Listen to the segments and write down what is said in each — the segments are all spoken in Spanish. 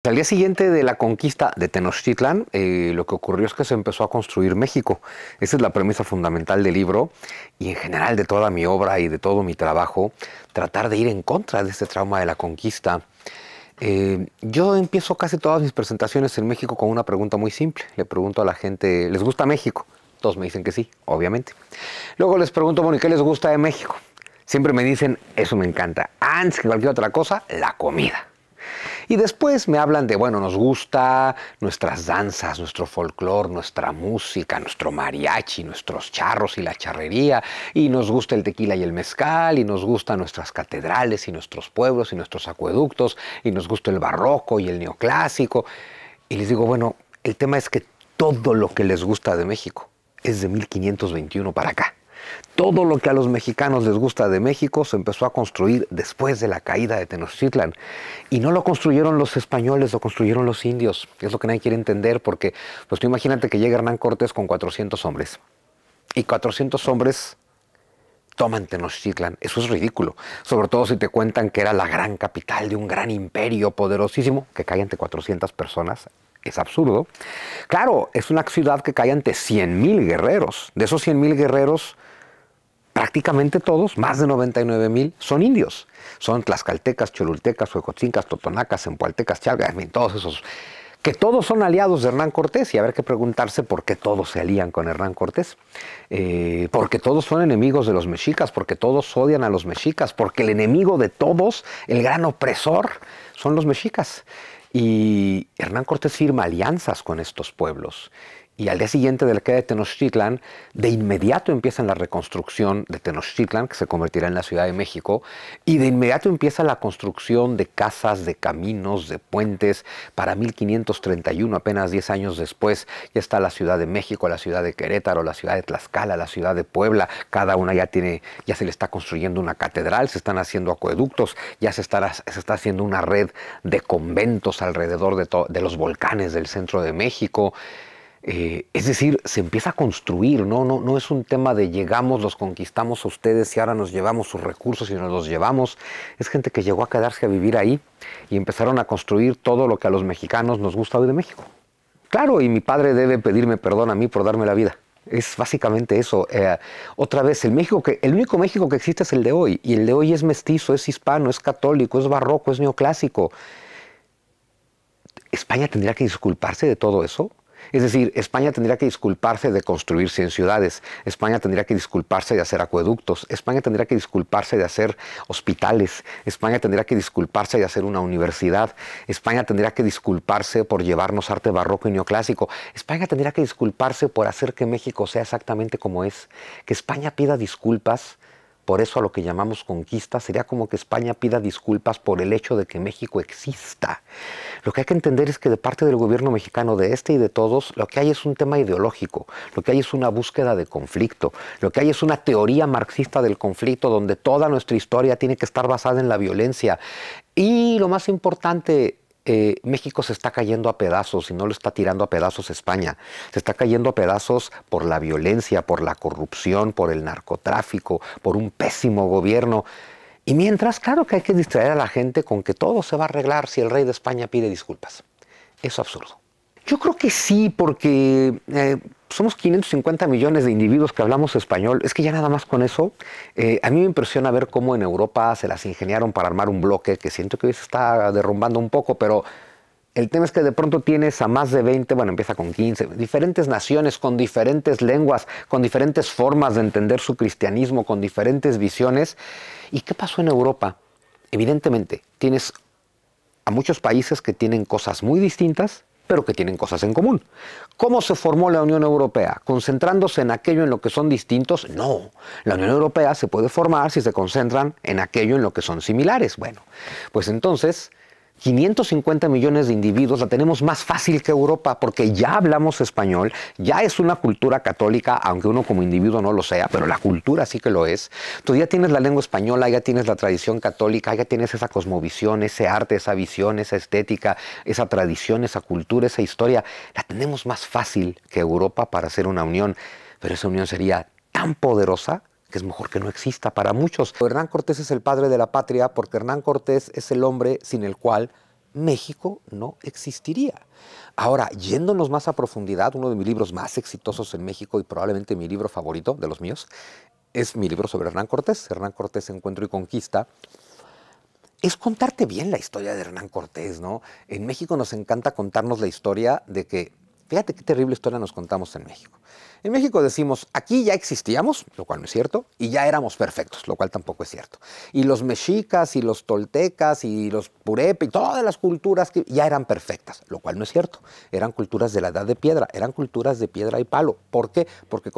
Al día siguiente de la conquista de Tenochtitlan, lo que ocurrió es que se empezó a construir México. Esa es la premisa fundamental del libro y en general de toda mi obra y de todo mi trabajo, tratar de ir en contra de este trauma de la conquista. Yo empiezo casi todas mis presentaciones en México con una pregunta muy simple. Le pregunto a la gente, ¿les gusta México? Todos me dicen que sí, obviamente. Luego les pregunto, bueno, ¿y qué les gusta de México? Siempre me dicen, eso me encanta. Antes que cualquier otra cosa, la comida. Y después me hablan de, bueno, nos gusta nuestras danzas, nuestro folclore, nuestra música, nuestro mariachi, nuestros charros y la charrería, y nos gusta el tequila y el mezcal, y nos gustan nuestras catedrales y nuestros pueblos y nuestros acueductos, y nos gusta el barroco y el neoclásico. Y les digo, bueno, el tema es que todo lo que les gusta de México es de 1521 para acá. Todo lo que a los mexicanos les gusta de México se empezó a construir después de la caída de Tenochtitlan. Y no lo construyeron los españoles, lo construyeron los indios. Es lo que nadie quiere entender porque, pues tú imagínate que llega Hernán Cortés con 400 hombres. Y 400 hombres toman Tenochtitlan. Eso es ridículo. Sobre todo si te cuentan que era la gran capital de un gran imperio poderosísimo que cae ante 400 personas. Es absurdo. Claro, es una ciudad que cae ante 100,000 guerreros. De esos 100,000 guerreros, prácticamente todos, más de 99,000, son indios. Son tlaxcaltecas, cholultecas, huejotzincas, totonacas, empualtecas, chalgas, en fin, todos esos. Que todos son aliados de Hernán Cortés y habrá que preguntarse por qué todos se alían con Hernán Cortés. Porque todos son enemigos de los mexicas, porque todos odian a los mexicas, porque el enemigo de todos, el gran opresor, son los mexicas. Y Hernán Cortés firma alianzas con estos pueblos. Y al día siguiente de la caída de Tenochtitlan, de inmediato empieza la reconstrucción de Tenochtitlan, que se convertirá en la Ciudad de México, y de inmediato empieza la construcción de casas, de caminos, de puentes. Para 1531, apenas 10 años después, ya está la Ciudad de México, la Ciudad de Querétaro, la Ciudad de Tlaxcala, la Ciudad de Puebla. Cada una ya se le está construyendo una catedral, se están haciendo acueductos, ya se está haciendo una red de conventos alrededor de los volcanes del centro de México. Es decir, se empieza a construir, no es un tema de llegamos, los conquistamos a ustedes y ahora nos llevamos sus recursos y nos los llevamos. Es gente que llegó a quedarse a vivir ahí y empezaron a construir todo lo que a los mexicanos nos gusta hoy de México. Claro, y mi padre debe pedirme perdón a mí por darme la vida. Es básicamente eso. Otra vez, el único México que existe es el de hoy, y el de hoy es mestizo, es hispano, es católico, es barroco, es neoclásico. ¿España tendría que disculparse de todo eso? Es decir, España tendría que disculparse de construir 100 ciudades, España tendría que disculparse de hacer acueductos, España tendría que disculparse de hacer hospitales, España tendría que disculparse de hacer una universidad, España tendría que disculparse por llevarnos arte barroco y neoclásico, España tendría que disculparse por hacer que México sea exactamente como es, que España pida disculpas. Por eso a lo que llamamos conquista sería como que España pida disculpas por el hecho de que México exista. Lo que hay que entender es que de parte del gobierno mexicano, de este y de todos, lo que hay es un tema ideológico, lo que hay es una búsqueda de conflicto, lo que hay es una teoría marxista del conflicto donde toda nuestra historia tiene que estar basada en la violencia. Y lo más importante, México se está cayendo a pedazos y no lo está tirando a pedazos España. Se está cayendo a pedazos por la violencia, por la corrupción, por el narcotráfico, por un pésimo gobierno. Y mientras, claro que hay que distraer a la gente con que todo se va a arreglar si el rey de España pide disculpas. Es absurdo. Yo creo que sí, porque somos 550 millones de individuos que hablamos español. Es que ya nada más con eso, a mí me impresiona ver cómo en Europa se las ingeniaron para armar un bloque que siento que hoy se está derrumbando un poco, pero el tema es que de pronto tienes a más de 20, bueno, empieza con 15, diferentes naciones con diferentes lenguas, con diferentes formas de entender su cristianismo, con diferentes visiones. ¿Y qué pasó en Europa? Evidentemente, tienes a muchos países que tienen cosas muy distintas, pero que tienen cosas en común. ¿Cómo se formó la Unión Europea? ¿Concentrándose en aquello en lo que son distintos? No. La Unión Europea se puede formar si se concentran en aquello en lo que son similares. Bueno, pues entonces 550 millones de individuos la tenemos más fácil que Europa porque ya hablamos español, ya es una cultura católica, aunque uno como individuo no lo sea, pero la cultura sí que lo es. Tú ya tienes la lengua española, ya tienes la tradición católica, ya tienes esa cosmovisión, ese arte, esa visión, esa estética, esa tradición, esa cultura, esa historia. La tenemos más fácil que Europa para hacer una unión, pero esa unión sería tan poderosa que es mejor que no exista para muchos. Hernán Cortés es el padre de la patria porque Hernán Cortés es el hombre sin el cual México no existiría. Ahora, yéndonos más a profundidad, uno de mis libros más exitosos en México y probablemente mi libro favorito de los míos es mi libro sobre Hernán Cortés, Encuentro y Conquista. Es contarte bien la historia de Hernán Cortés, ¿no? En México nos encanta contarnos la historia de que, fíjate qué terrible historia nos contamos en México. En México decimos, aquí ya existíamos, lo cual no es cierto, y ya éramos perfectos, lo cual tampoco es cierto. Y los mexicas y los toltecas y los purepe y todas las culturas que ya eran perfectas, lo cual no es cierto. Eran culturas de la edad de piedra, eran culturas de piedra y palo. ¿Por qué? Porque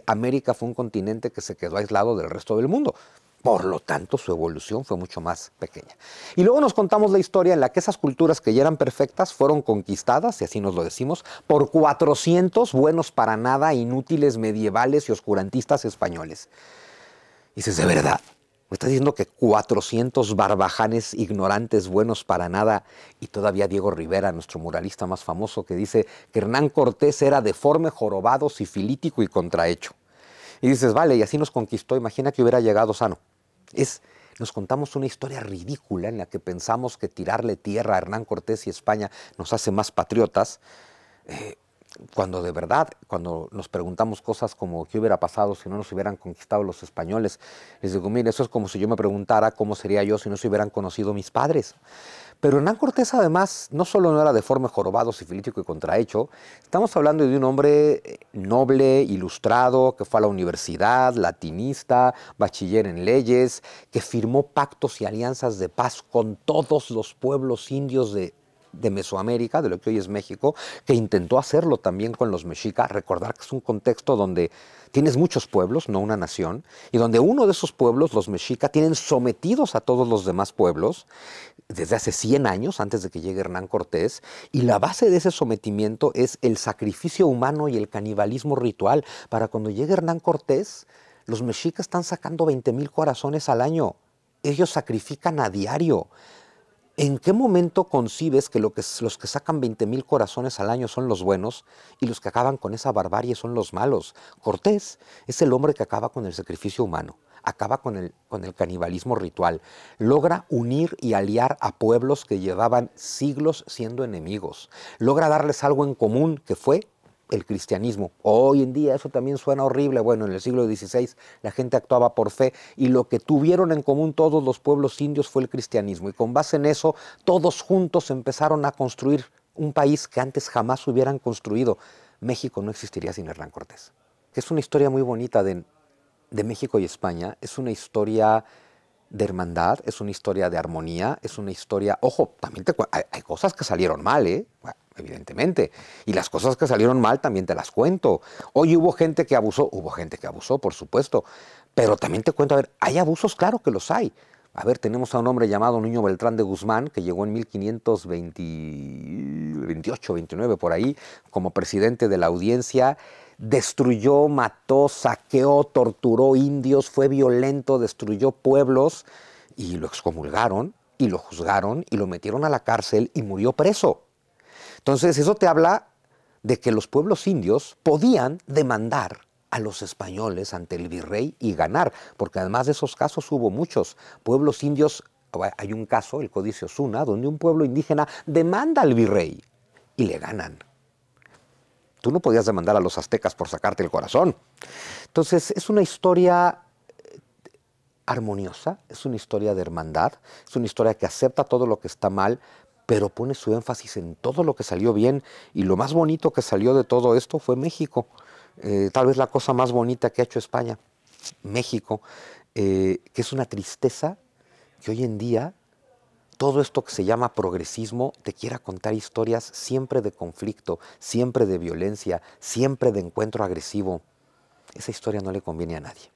América fue un continente que se quedó aislado del resto del mundo. Por lo tanto, su evolución fue mucho más pequeña. Y luego nos contamos la historia en la que esas culturas que ya eran perfectas fueron conquistadas, y así nos lo decimos, por 400 buenos para nada, inútiles, medievales y oscurantistas españoles. Y dices, ¿de verdad? ¿Me estás diciendo que 400 barbajanes ignorantes, buenos para nada? Y todavía Diego Rivera, nuestro muralista más famoso, que dice que Hernán Cortés era deforme, jorobado, sifilítico y contrahecho. Y dices, vale, y así nos conquistó, imagina que hubiera llegado sano. Nos contamos una historia ridícula en la que pensamos que tirarle tierra a Hernán Cortés y España nos hace más patriotas, cuando de verdad, cuando nos preguntamos cosas como qué hubiera pasado si no nos hubieran conquistado los españoles, les digo, mire, eso es como si yo me preguntara cómo sería yo si no se hubieran conocido mis padres. Pero Hernán Cortés además no solo no era deforme, jorobado, sifilítico y contrahecho, estamos hablando de un hombre noble, ilustrado, que fue a la universidad, latinista, bachiller en leyes, que firmó pactos y alianzas de paz con todos los pueblos indios de Mesoamérica, de lo que hoy es México, que intentó hacerlo también con los mexicas. Recordar que es un contexto donde tienes muchos pueblos, no una nación, y donde uno de esos pueblos, los mexicas, tienen sometidos a todos los demás pueblos desde hace 100 años, antes de que llegue Hernán Cortés, y la base de ese sometimiento es el sacrificio humano y el canibalismo ritual. Para cuando llegue Hernán Cortés, los mexicas están sacando 20,000 corazones al año. Ellos sacrifican a diario. ¿En qué momento concibes que los que sacan 20,000 corazones al año son los buenos y los que acaban con esa barbarie son los malos? Cortés es el hombre que acaba con el sacrificio humano, acaba con el canibalismo ritual, logra unir y aliar a pueblos que llevaban siglos siendo enemigos, logra darles algo en común que fue el cristianismo. Hoy en día eso también suena horrible. Bueno, en el siglo XVI la gente actuaba por fe y lo que tuvieron en común todos los pueblos indios fue el cristianismo. Y con base en eso, todos juntos empezaron a construir un país que antes jamás hubieran construido. México no existiría sin Hernán Cortés. Es una historia muy bonita de México y España. Es una historia de hermandad, es una historia de armonía, es una historia... Ojo, también hay cosas que salieron mal, ¿eh? Bueno, evidentemente. Y las cosas que salieron mal también te las cuento. Hoy hubo gente que abusó, por supuesto. Pero también te cuento, a ver, ¿hay abusos? Claro que los hay. A ver, tenemos a un hombre llamado Nuño Beltrán de Guzmán, que llegó en 1528, 29, por ahí, como presidente de la audiencia. Destruyó, mató, saqueó, torturó indios, fue violento, destruyó pueblos y lo excomulgaron y lo juzgaron y lo metieron a la cárcel y murió preso. Entonces eso te habla de que los pueblos indios podían demandar a los españoles ante el virrey y ganar, porque además de esos casos hubo muchos pueblos indios. Hay un caso, el Códice Osuna, donde un pueblo indígena demanda al virrey y le ganan. Tú no podías demandar a los aztecas por sacarte el corazón. Entonces, es una historia armoniosa, es una historia de hermandad, es una historia que acepta todo lo que está mal, pero pone su énfasis en todo lo que salió bien. Y lo más bonito que salió de todo esto fue México. Tal vez la cosa más bonita que ha hecho España, México, que es una tristeza que hoy en día todo esto que se llama progresismo te quiera contar historias siempre de conflicto, siempre de violencia, siempre de encuentro agresivo. Esa historia no le conviene a nadie.